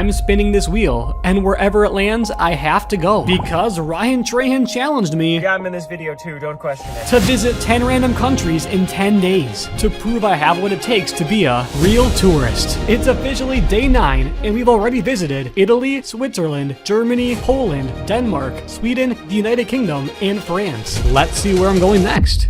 I'm spinning this wheel, and wherever it lands, I have to go. Because Ryan Trahan challenged me Yeah, I'm in this video too, don't question it. to visit 10 random countries in 10 days to prove I have what it takes to be a real tourist. It's officially day 9, and we've already visited Italy, Switzerland, Germany, Poland, Denmark, Sweden, the United Kingdom, and France. Let's see where I'm going next.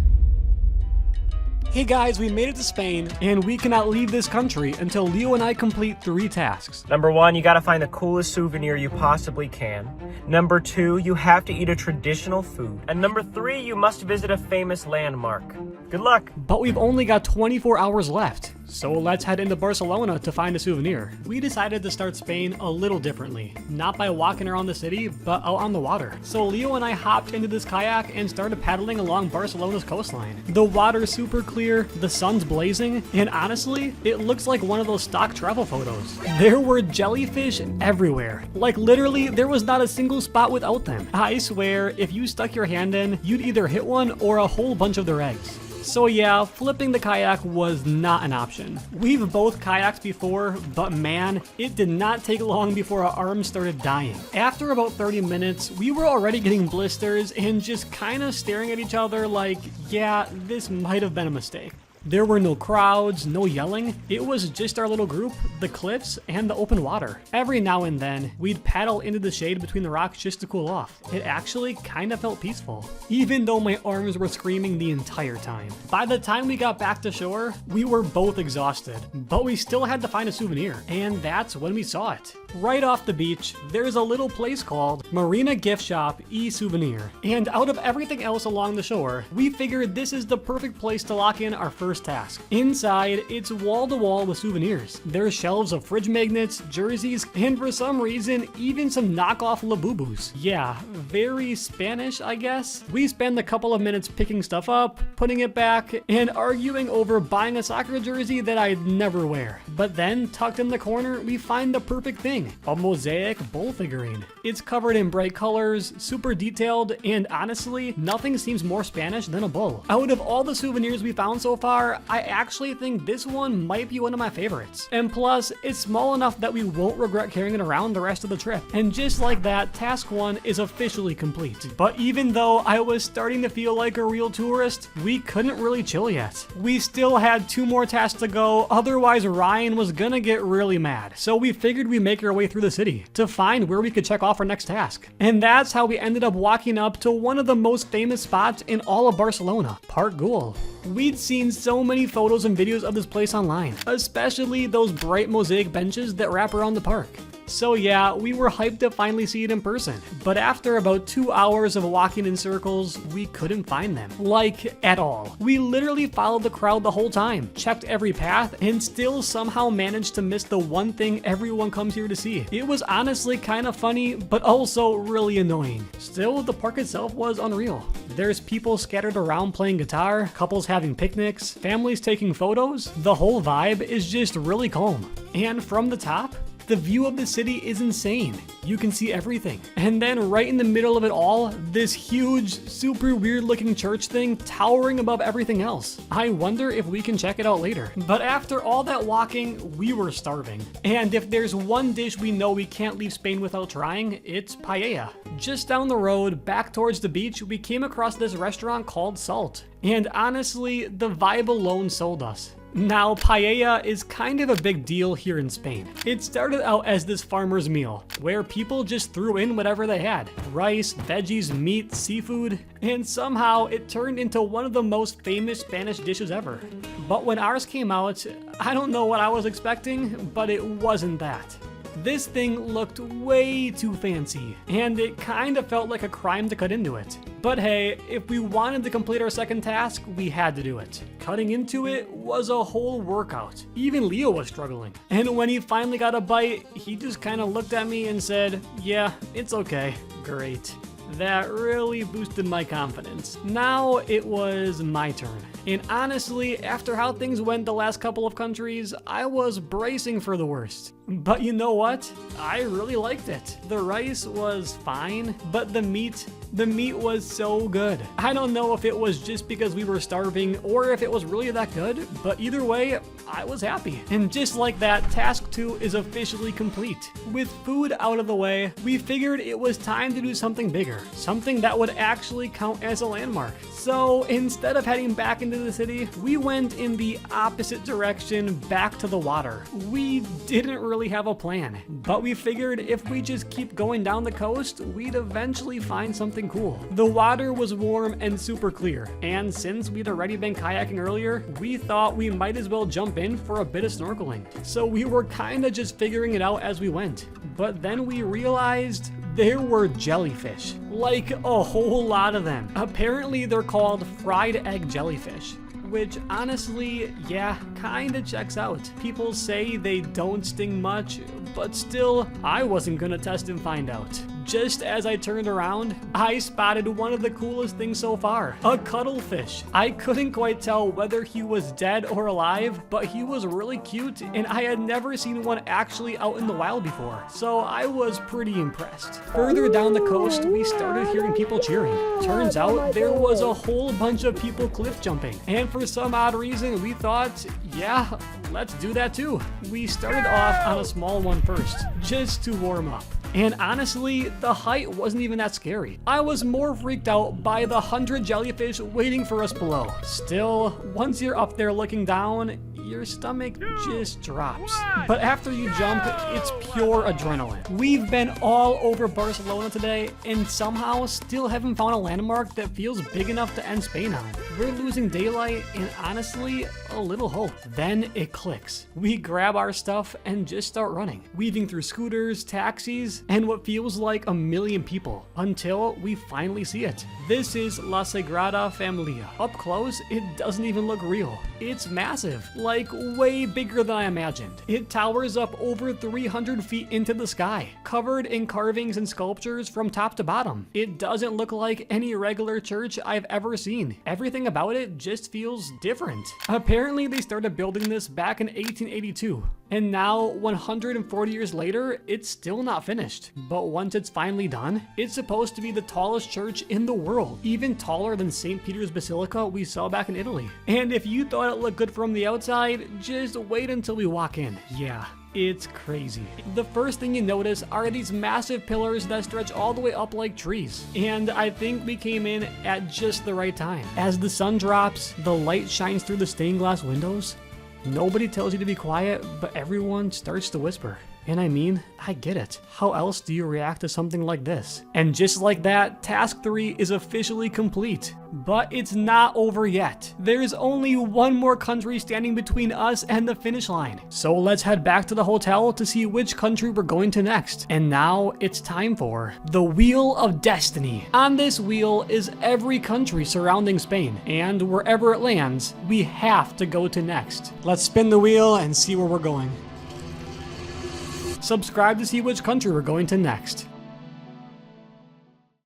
Hey guys, we made it to Spain, and we cannot leave this country until Leo and I complete 3 tasks. Number 1, you gotta find the coolest souvenir you possibly can. Number 2, you have to eat a traditional food. And number 3, you must visit a famous landmark. Good luck. But we've only got 24 hours left, so let's head into Barcelona to find a souvenir. We decided to start Spain a little differently, not by walking around the city, but out on the water. So Leo and I hopped into this kayak and started paddling along Barcelona's coastline. The water's super clear, the sun's blazing, and honestly, it looks like one of those stock travel photos. There were jellyfish everywhere. Like literally, there was not a single spot without them. I swear, if you stuck your hand in, you'd either hit one or a whole bunch of their eggs. So yeah, flipping the kayak was not an option. We've both kayaked before, but man, it did not take long before our arms started dying. After about 30 minutes, we were already getting blisters and just kind of staring at each other like, yeah, this might have been a mistake. There were no crowds, no yelling. It was just our little group, the cliffs, and the open water. Every now and then, we'd paddle into the shade between the rocks just to cool off. It actually kind of felt peaceful, even though my arms were screaming the entire time. By the time we got back to shore, we were both exhausted, but we still had to find a souvenir, and that's when we saw it. Right off the beach, there's a little place called Marina Gift Shop E-Souvenir, and out of everything else along the shore, we figured this is the perfect place to lock in our first task. Inside, it's wall-to-wall with souvenirs. There's shelves of fridge magnets, jerseys, and for some reason, even some knockoff Labubus. Yeah, very Spanish, I guess. We spend a couple of minutes picking stuff up, putting it back, and arguing over buying a soccer jersey that I'd never wear. But then, tucked in the corner, we find the perfect thing. A mosaic bull figurine. It's covered in bright colors, super detailed, and honestly, nothing seems more Spanish than a bull. Out of all the souvenirs we found so far, I actually think this one might be one of my favorites. And plus, it's small enough that we won't regret carrying it around the rest of the trip. And just like that, task 1 is officially complete. But even though I was starting to feel like a real tourist, we couldn't really chill yet. We still had 2 more tasks to go, otherwise Ryan was gonna get really mad. So we figured we'd make our way through the city to find where we could check off our next task. And that's how we ended up walking up to one of the most famous spots in all of Barcelona, Park Güell. We'd seen so many photos and videos of this place online, especially those bright mosaic benches that wrap around the park. So yeah, we were hyped to finally see it in person, but after about 2 hours of walking in circles, we couldn't find them. Like, at all. We literally followed the crowd the whole time, checked every path, and still somehow managed to miss the one thing everyone comes here to see. It was honestly kind of funny, but also really annoying. Still, the park itself was unreal. There's people scattered around playing guitar, couples having picnics, families taking photos. The whole vibe is just really calm. And from the top, the view of the city is insane. You can see everything. And then right in the middle of it all, this huge, super weird looking church thing towering above everything else. I wonder if we can check it out later. But after all that walking, we were starving. And if there's one dish we know we can't leave Spain without trying, it's paella. Just down the road, back towards the beach, we came across this restaurant called Salt. And honestly, the vibe alone sold us. Now, paella is kind of a big deal here in Spain. It started out as this farmer's meal, where people just threw in whatever they had. Rice, veggies, meat, seafood, and somehow it turned into one of the most famous Spanish dishes ever. But when ours came out, I don't know what I was expecting, but it wasn't that. This thing looked way too fancy, and it kind of felt like a crime to cut into it. But hey, if we wanted to complete our second task, we had to do it. Cutting into it was a whole workout. Even Leo was struggling. And when he finally got a bite, he just kind of looked at me and said, "Yeah, it's okay." Great. That really boosted my confidence. Now it was my turn. And honestly, after how things went the last couple of countries, I was bracing for the worst. But you know what? I really liked it. The rice was fine, but the meat was so good. I don't know if it was just because we were starving or if it was really that good, but either way, I was happy. And just like that, task 2 is officially complete. With food out of the way, we figured it was time to do something bigger, something that would actually count as a landmark. So instead of heading back into the city, we went in the opposite direction back to the water. We didn't really have a plan, but we figured if we just keep going down the coast, we'd eventually find something cool. The water was warm and super clear, and since we'd already been kayaking earlier, we thought we might as well jump in for a bit of snorkeling. So we were kinda just figuring it out as we went. But then we realized there were jellyfish. Like a whole lot of them. Apparently they're called fried egg jellyfish, which honestly, yeah, kinda checks out. People say they don't sting much, but still, I wasn't gonna test and find out. Just as I turned around, I spotted one of the coolest things so far, a cuttlefish. I couldn't quite tell whether he was dead or alive, but he was really cute and I had never seen one actually out in the wild before, so I was pretty impressed. Further down the coast, we started hearing people cheering. Turns out there was a whole bunch of people cliff jumping, and for some odd reason we thought, yeah, let's do that too. We started off on a small one first, just to warm up. And honestly, the height wasn't even that scary. I was more freaked out by the 100 jellyfish waiting for us below. Still, once you're up there looking down, your stomach just drops. But after you jump, it's pure adrenaline. We've been all over Barcelona today and somehow still haven't found a landmark that feels big enough to end Spain on. We're losing daylight and honestly, a little hope. Then it clicks. We grab our stuff and just start running, weaving through scooters, taxis, and what feels like a million people until we finally see it. This is La Sagrada Familia. Up close, it doesn't even look real. It's massive, like way bigger than I imagined. It towers up over 300 feet into the sky, covered in carvings and sculptures from top to bottom. It doesn't look like any regular church I've ever seen. Everything about it just feels different. Apparently they started building this back in 1882. And now, 140 years later, it's still not finished. But once it's finally done, it's supposed to be the tallest church in the world, even taller than St. Peter's Basilica we saw back in Italy. And if you thought it looked good from the outside, just wait until we walk in. Yeah. It's crazy. The first thing you notice are these massive pillars that stretch all the way up like trees. And I think we came in at just the right time. As the sun drops, the light shines through the stained glass windows. Nobody tells you to be quiet, but everyone starts to whisper. And I mean, I get it. How else do you react to something like this? And just like that, task 3 is officially complete. But it's not over yet. There's only one more country standing between us and the finish line. So let's head back to the hotel to see which country we're going to next. And now it's time for the Wheel of Destiny. On this wheel is every country surrounding Spain, and wherever it lands, we have to go to next. Let's spin the wheel and see where we're going. Subscribe to see which country we're going to next.